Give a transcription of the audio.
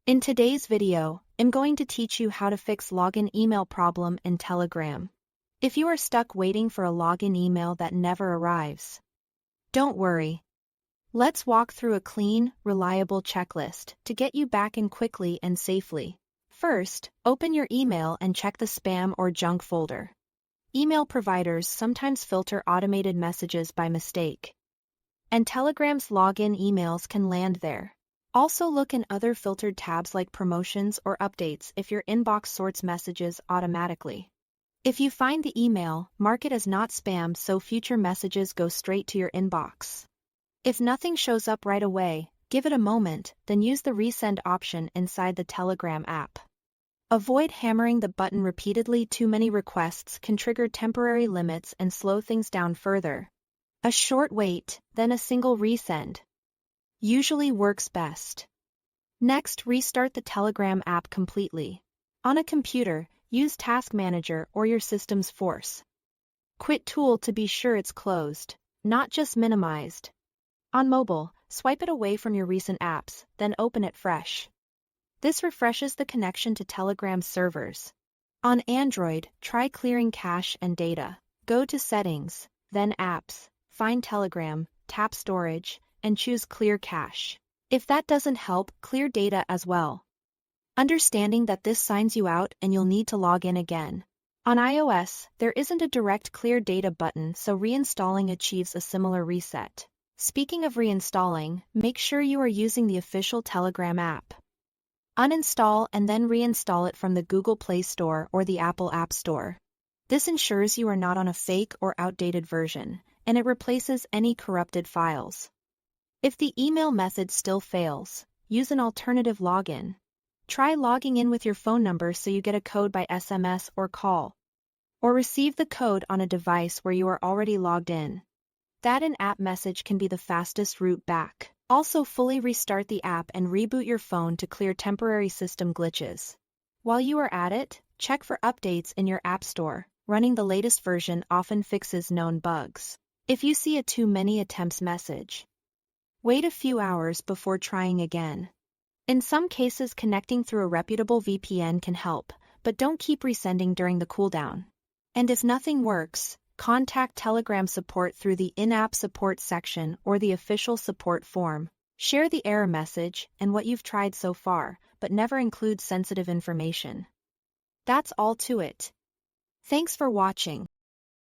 In today's video, I'm going to teach you how to fix login email problem in Telegram. If you are stuck waiting for a login email that never arrives, don't worry. Let's walk through a clean, reliable checklist to get you back in quickly and safely. First, open your email and check the spam or junk folder. Email providers sometimes filter automated messages by mistake, and Telegram's login emails can land there. Also look in other filtered tabs like promotions or updates if your inbox sorts messages automatically. If you find the email, mark it as not spam so future messages go straight to your inbox. If nothing shows up right away, give it a moment, then use the resend option inside the Telegram app. Avoid hammering the button repeatedly. Too many requests can trigger temporary limits and slow things down further. A short wait, then a single resend usually works best. Next, restart the Telegram app completely. On a computer, use Task Manager or your system's Force Quit tool to be sure it's closed, not just minimized. On mobile, swipe it away from your recent apps, then open it fresh. This refreshes the connection to Telegram's servers. On Android, try clearing cache and data. Go to Settings, then Apps, find Telegram, tap Storage, and choose Clear Cache. If that doesn't help, clear data as well. Understanding that this signs you out and you'll need to log in again. On iOS, there isn't a direct Clear Data button, so reinstalling achieves a similar reset. Speaking of reinstalling, make sure you are using the official Telegram app. Uninstall and then reinstall it from the Google Play Store or the Apple App Store. This ensures you are not on a fake or outdated version, and it replaces any corrupted files. If the email method still fails, use an alternative login. Try logging in with your phone number so you get a code by SMS or call, or receive the code on a device where you are already logged in. That in-app message can be the fastest route back. Also, fully restart the app and reboot your phone to clear temporary system glitches. While you are at it, check for updates in your App Store. Running the latest version often fixes known bugs. If you see a too many attempts message, wait a few hours before trying again. In some cases, connecting through a reputable VPN can help, but don't keep resending during the cooldown. And if nothing works, contact Telegram support through the in-app support section or the official support form. Share the error message and what you've tried so far, but never include sensitive information. That's all to it. Thanks for watching.